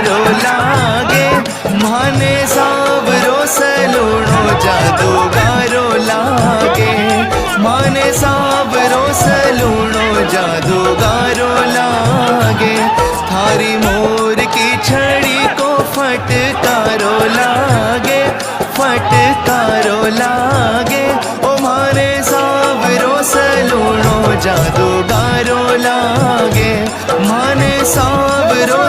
गारो लागे, माने सावरो सलूणो जादूगारो लागे, माने सावरो सलूणो जादूगारो लागे। थारी मोर की छड़ी को फटकारो लागे, फटकारो लागे, ओ माने सावरो सलूणो जादूगारो लागे, माने सावरो